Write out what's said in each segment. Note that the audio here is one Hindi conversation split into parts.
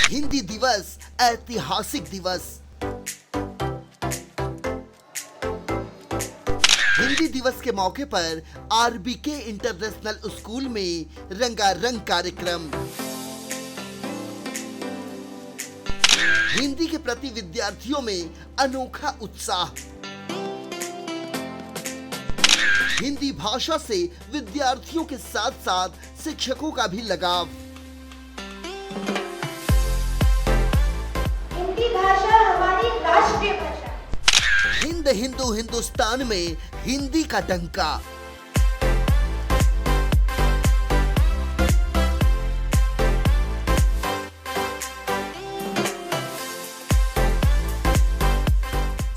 हिंदी दिवस ऐतिहासिक दिवस। हिंदी दिवस के मौके पर आरबीके इंटरनेशनल स्कूल में रंगारंग कार्यक्रम। हिंदी के प्रति विद्यार्थियों में अनोखा उत्साह। हिंदी भाषा से विद्यार्थियों के साथ साथ शिक्षकों का भी लगाव। हिंदी भाषा हमारी राष्ट्रीय भाषा। हिंद हिंदू हिंदुस्तान में हिंदी का डंका।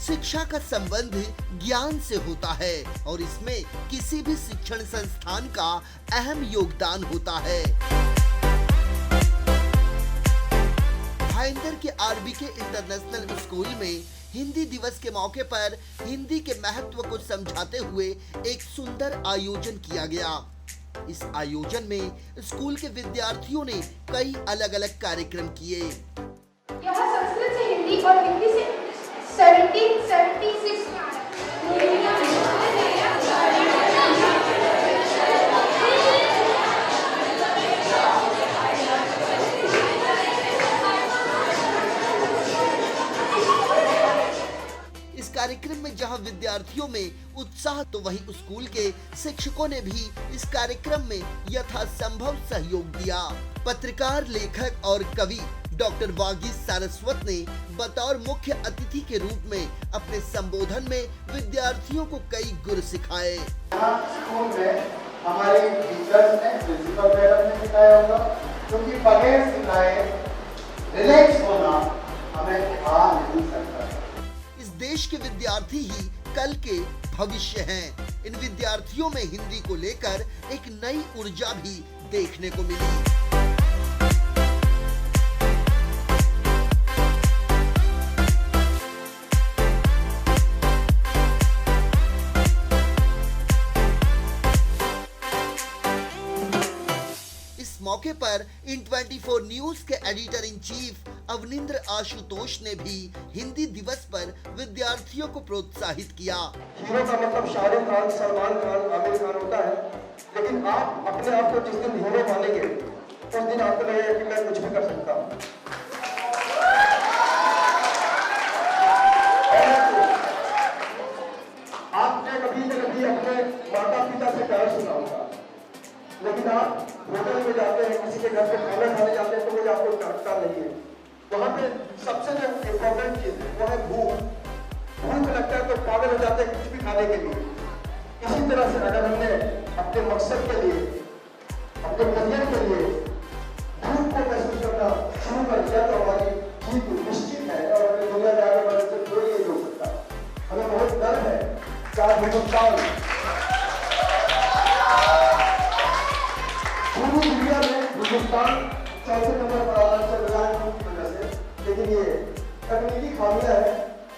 शिक्षा का संबंध ज्ञान से होता है और इसमें किसी भी शिक्षण संस्थान का अहम योगदान होता है। भाईंदर के आरबीके इंटरनेशनल स्कूल में हिंदी दिवस के मौके पर हिंदी के महत्व को समझाते हुए एक सुंदर आयोजन किया गया। इस आयोजन में स्कूल के विद्यार्थियों ने कई अलग-अलग कार्यक्रम किए। यह संस्कृत से हिंदी और हिंदी से 1776 में आया। इस कार्यक्रम में जहां विद्यार्थियों में उत्साह तो वहीं स्कूल के शिक्षकों ने भी इस कार्यक्रम में यथासंभव सहयोग दिया। पत्रकार, लेखक और कवि डॉक्टर वागीश सारस्वत ने बतौर मुख्य अतिथि के रूप में अपने संबोधन में विद्यार्थियों को कई गुर सिखाए। स्कूल में हमारी टीचर्स ने, प्रिंसिपल मैडम ने सिखाया होगा, क्योंकि बगैर सिखाए रिलैक्स होना हमें आ नहीं सकता। इस देश के विद्यार्थी ही कल के भविष्य हैं। इन विद्यार्थियों में हिंदी को लेकर एक नई ऊर्जा भी देखने को मिली। मौके पर इन 24 न्यूज के editor in chief Avanindra Ashutosh ने भी हिंदी दिवस पर विद्यार्थियों को प्रोत्साहित किया। हीरो का मतलब शाहरुख खान, सलमान खान, आमिर खान होता है, लेकिन आप अपने आप को जिस दिन हीरो मानेंगे उस दिन आपको लगेगा कि मैं कुछ भी कर सकता हूँ। आपने कभी न कभी अपने माता पिता से प्यार सुना होगा, लेकिन आप होटल में जाते हैं, किसी के घर पे खाना खाने जाते हैं तो कोई आपको डांटता नहीं है। वहाँ पे सबसे जो इम्पोर्टेंट चीज है वो है भूख। भूख लगता है तो पागल हो जाते हैं कुछ भी खाने के लिए। इसी तरह से अगर हमने अपने मकसद के लिए, अपने करियर के लिए भूख को महसूस करना शुरू कर दिया तो हमारी जीत निश्चित है और हमें दुनिया में आगे बढ़ने से कोई नहीं रोक सकता। हमें बहुत डर है चार हिंदुस्तान पूरी दुनिया में हिंदुस्तान चौथे नंबर पर आना चल रहा है की वजह से, लेकिन ये तकनीकी खामियां है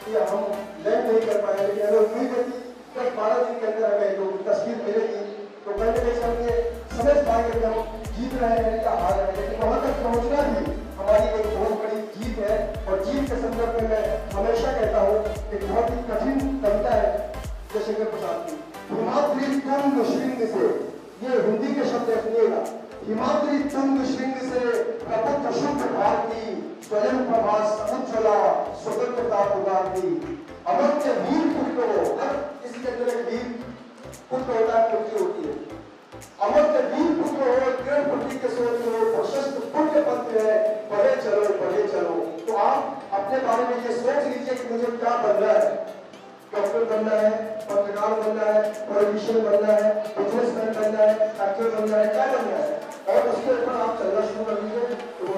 कि हम लैंड नहीं कर पाए। लेकिन अगर उम्मीद है कि 10-12 दिन के अंदर हमें जो तस्वीर मिलेगी तो पहले जैसे हम ये समझ पाएंगे कि हम जीत रहे हैं या हार रहे हैं। लेकिन वहां तक पहुंचना भी हमारी एक बहुत बड़ी जीत है। और जीत के संदर्भ में मैं हमेशा कहता हूँ एक बहुत ही कठिन कविता है जयशंकर प्रसाद की, हिमाद्री तुंग श्रृंग से। ये हिंदी के शब्द सुनिएगा, हिमाद्री तुंग श्रृंग से कपट शुद्ध भारती, स्वयं प्रभा समुज्ज्वला स्वतंत्रता पुकारती। अमर्त्य वीर पुत्र हो, हर किसी के अंदर एक वीर पुत्र होता है, पुत्री होती है। अमर्त्य वीर पुत्र हो, दृढ़ प्रति के सोच हो, प्रशस्त पुण्य पंथ है, पढ़े चलो पढ़े चलो। तो आप अपने बारे में ये सोच लीजिए कि मुझे क्या बनना है। डॉक्टर बनना है, पत्रकार बनना है, पॉलिटिशियन बनना है, बिजनेसमैन बनना है, एक्टर बनना है, क्या बनना है, और उसके ऊपर आप चलना शुरू कर दीजिए तो वो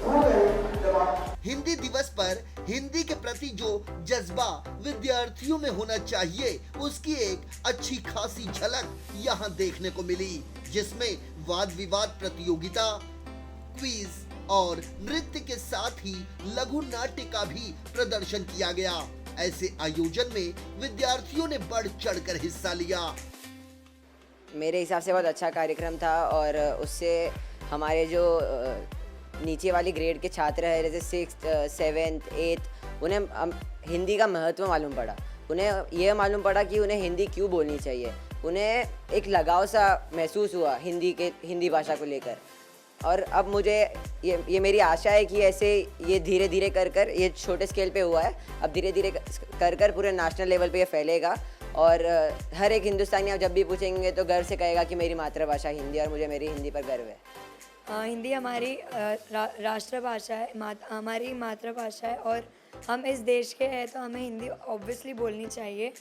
भूल गए जब आप। हिंदी दिवस पर हिंदी के प्रति जो जज्बा विद्यार्थियों में होना चाहिए उसकी एक अच्छी खासी झलक यहाँ देखने को मिली, जिसमें वाद विवाद प्रतियोगिता, क्विज और नृत्य के साथ ही लघु नाट्य का भी प्रदर्शन किया गया। ऐसे आयोजन में विद्यार्थियों ने बढ़ चढ़कर हिस्सा लिया। मेरे हिसाब से बहुत अच्छा कार्यक्रम था और उससे हमारे जो नीचे वाली ग्रेड के छात्र हैं, जैसे 6th 7th 8th, उन्हें हिंदी का महत्व मालूम पड़ा। उन्हें ये मालूम पड़ा कि उन्हें हिंदी क्यों बोलनी चाहिए। उन्हें एक लगाव सा महसूस हुआ हिंदी भाषा को लेकर। और अब मुझे ये मेरी आशा है कि ऐसे ये धीरे धीरे कर ये छोटे स्केल पे हुआ है, अब धीरे धीरे कर पूरे नेशनल लेवल पे ये फैलेगा। और हर एक हिंदुस्तानी आप जब भी पूछेंगे तो गर्व से कहेगा कि मेरी मातृभाषा हिंदी, और मुझे मेरी हिंदी पर गर्व है। हिंदी हमारी राष्ट्रभाषा है, हमारी मातृभाषा है, और हम इस देश के हैं तो हमें हिंदी ऑब्वियसली बोलनी चाहिए।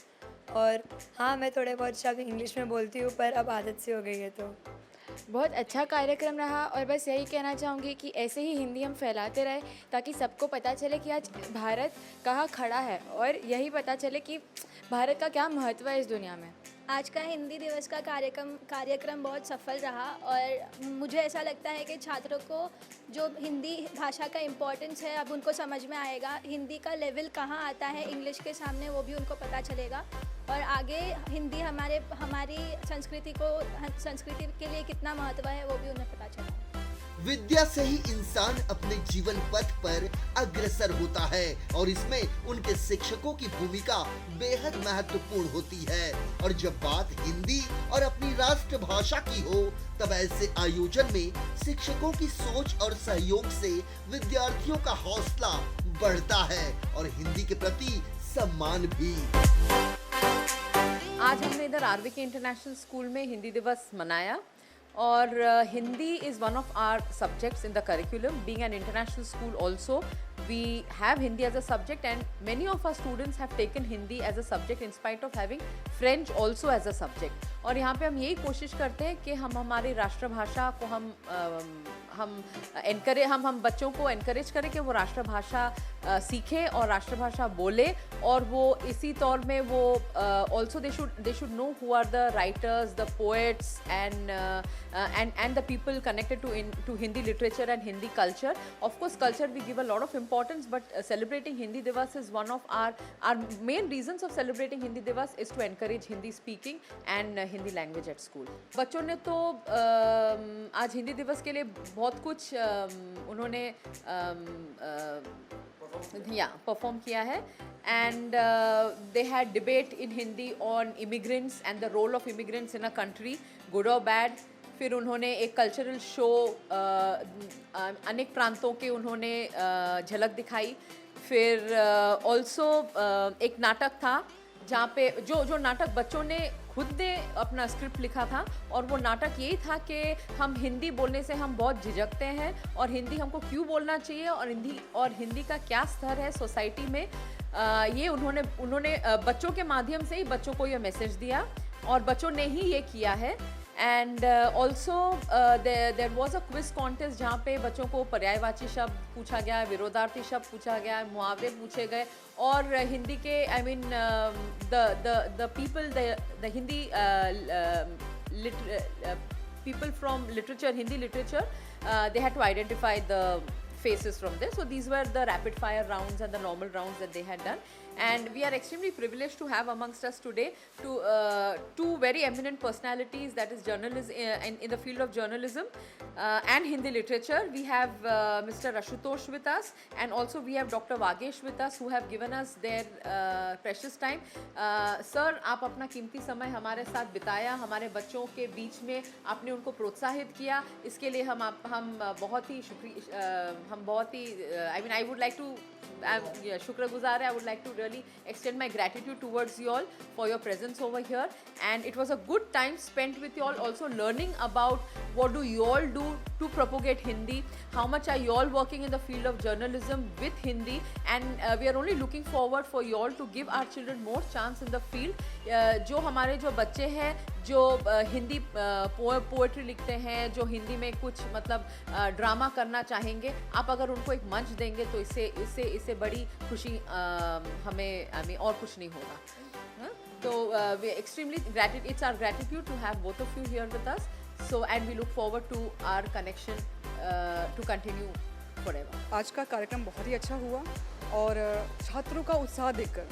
और हाँ, मैं थोड़े बहुत शब्द इंग्लिश में बोलती हूँ, पर अब आदत सी हो गई है। तो बहुत अच्छा कार्यक्रम रहा, और बस यही कहना चाहूँगी कि ऐसे ही हिंदी हम फैलाते रहे ताकि सबको पता चले कि आज भारत कहाँ खड़ा है, और यही पता चले कि भारत का क्या महत्व है इस दुनिया में। आज का हिंदी दिवस का कार्यक्रम बहुत सफल रहा, और मुझे ऐसा लगता है कि छात्रों को जो हिंदी भाषा का इम्पोर्टेंस है अब उनको समझ में आएगा। हिंदी का लेवल कहाँ आता है इंग्लिश के सामने, वो भी उनको पता चलेगा, और आगे हिंदी हमारी संस्कृति के लिए कितना महत्व है वो भी उन्हें पता चलेगा। विद्या से ही इंसान अपने जीवन पथ पर अग्रसर होता है, और इसमें उनके शिक्षकों की भूमिका बेहद महत्वपूर्ण होती है। और जब बात हिंदी और अपनी राष्ट्रभाषा की हो, तब ऐसे आयोजन में शिक्षकों की सोच और सहयोग से विद्यार्थियों का हौसला बढ़ता है और हिंदी के प्रति सम्मान भी। आज हमने इधर आरवीके इंटरनेशनल स्कूल में हिंदी दिवस मनाया, और Hindi is one of our subjects in the curriculum. Being an international school also, we have Hindi as a subject, and many of our students have taken Hindi as a subject in spite of having French also as a subject. और यहाँ पे हम यही कोशिश करते हैं कि हम हमारी राष्ट्रभाषा को हम बच्चों को एनकरेज करें कि वो राष्ट्रभाषा सीखें और राष्ट्रभाषा बोले, और वो इसी तौर में वो also they should know who are the writers, the poets, and the people connected to Hindi literature and Hindi culture. Of course, culture we give a lot of importance, but celebrating Hindi Divas is one of our main reasons of celebrating Hindi Divas is to encourage Hindi speaking and Hindi language at school. बच्चों ने तो आज हिंदी दिवस के लिए बहुत कुछ उन्होंने परफॉर्म किया है, and they had debate in Hindi on immigrants and the role of immigrants in a country, good or bad. फिर उन्होंने एक कल्चरल शो अनेक प्रांतों के उन्होंने झलक दिखाई। फिर ऑल्सो एक नाटक था जहाँ पे जो नाटक बच्चों ने खुद ने अपना स्क्रिप्ट लिखा था, और वो नाटक यही था कि हम हिंदी बोलने से हम बहुत झिझकते हैं, और हिंदी हमको क्यों बोलना चाहिए, और हिंदी का क्या स्तर है सोसाइटी में। ये उन्होंने बच्चों के माध्यम से ही बच्चों को ये मैसेज दिया, और बच्चों ने ही ये किया है। And also there was a quiz contest जहाँ पे बच्चों को पर्यायवाची शब्द पूछा गया, विरोधार्थी शब्द पूछा गया, मुहावरे पूछे गए, और हिंदी के the people the Hindi people from literature, Hindi literature, they had to identify the faces from there. So these were the rapid fire rounds and the normal rounds that they had done. And we are extremely privileged to have amongst us today two very eminent personalities, that is journalism in the field of journalism and Hindi literature. We have Mr. Ashutosh with us, and also we have Dr. Vagesh with us, who have given us their precious time. Sir, आप अपना कीमती समय हमारे साथ बिताया, हमारे बच्चों के बीच में आपने उनको प्रोत्साहित किया, इसके लिए हम बहुत ही I would like to शुक्रगुजार है. I would like to really extend my gratitude towards you all for your presence over here, and it was a good time spent with you all, also learning about what do you all do to propagate Hindi, how much are you all working in the field of journalism with Hindi, and we are only looking forward for you all to give our children more chance in the field. जो हमारे जो बच्चे हैं जो हिंदी पोएट्री लिखते हैं, जो हिंदी में कुछ मतलब ड्रामा करना चाहेंगे, आप अगर उनको एक मंच देंगे तो इससे बड़ी खुशी हमें और कुछ नहीं होगा. तो we extremely gratitude, it's our gratitude to have both of you here with us. So and we look forward to our connection to continue forever. आज का कार्यक्रम बहुत ही अच्छा हुआ, और छात्रों का उत्साह देखकर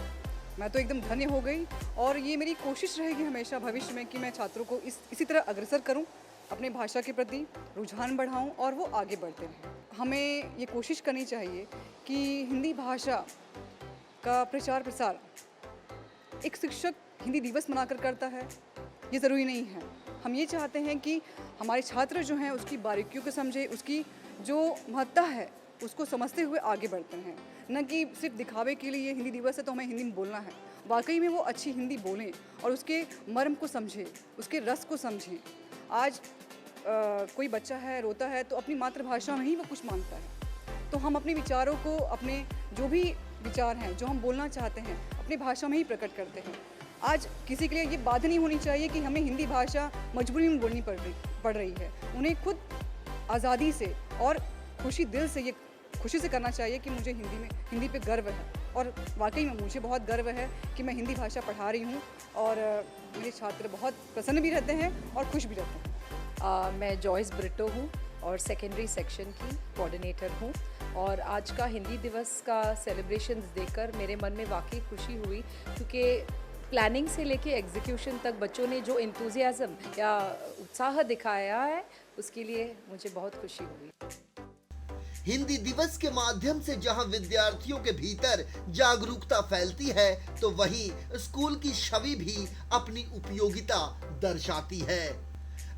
मैं तो एकदम धन्य हो गई, और ये मेरी कोशिश रहेगी हमेशा भविष्य में कि मैं छात्रों को इसी तरह अग्रसर करूं अपने भाषा के प्रति रुझान बढ़ाऊं और वो आगे बढ़ते रहें। हमें ये कोशिश करनी चाहिए कि हिंदी भाषा का प्रचार प्रसार एक शिक्षक हिंदी दिवस मनाकर करता है, ये ज़रूरी नहीं है। हम ये चाहते हैं कि हमारे छात्र जो हैं उसकी बारीकियों को समझे, उसकी जो महत्ता है उसको समझते हुए आगे बढ़ते हैं, न कि सिर्फ दिखावे के लिए हिंदी दिवस है तो हमें हिंदी में बोलना है। वाकई में वो अच्छी हिंदी बोलें और उसके मर्म को समझें, उसके रस को समझें। आज कोई बच्चा है रोता है तो अपनी मातृभाषा में ही वो कुछ मांगता है, तो हम अपने विचारों को, अपने जो भी विचार हैं, जो हम बोलना चाहते हैं, अपनी भाषा में ही प्रकट करते हैं। आज किसी के लिए ये बाधा नहीं होनी चाहिए कि हमें हिंदी भाषा मजबूरी में बोलनी पड़ रही है। उन्हें खुद आज़ादी से और खुशी दिल से, ये खुशी से करना चाहिए कि मुझे हिंदी पे गर्व है। और वाकई में मुझे बहुत गर्व है कि मैं हिंदी भाषा पढ़ा रही हूँ और मेरे छात्र बहुत प्रसन्न भी रहते हैं और खुश भी रहते हैं। मैं जॉयस ब्रिटो हूँ और सेकेंडरी सेक्शन की कोऑर्डिनेटर हूँ, और आज का हिंदी दिवस का सेलिब्रेशंस देखकर मेरे मन में वाकई खुशी हुई, क्योंकि प्लानिंग से लेके एग्जीक्यूशन तक बच्चों ने जो एंथुजियाज्म या उत्साह दिखाया है उसके लिए मुझे बहुत खुशी हुई। हिंदी दिवस के माध्यम से जहां विद्यार्थियों के भीतर जागरूकता फैलती है, तो वहीं स्कूल की छवि भी अपनी उपयोगिता दर्शाती है।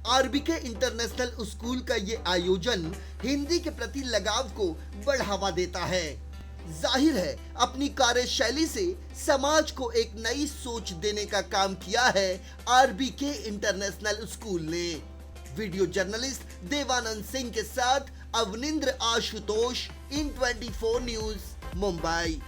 आरबीके इंटरनेशनल स्कूल का ये आयोजन हिंदी के प्रति लगाव को बढ़ावा देता है। जाहिर है अपनी कार्यशैली से समाज को एक नई सोच देने का काम किया है आरबीके इंटरनेशनल स्कूल ने। वीडियो जर्नलिस्ट देवानंद सिंह के साथ अवनिंद्र आशुतोष, इन 24 न्यूज, मुंबई।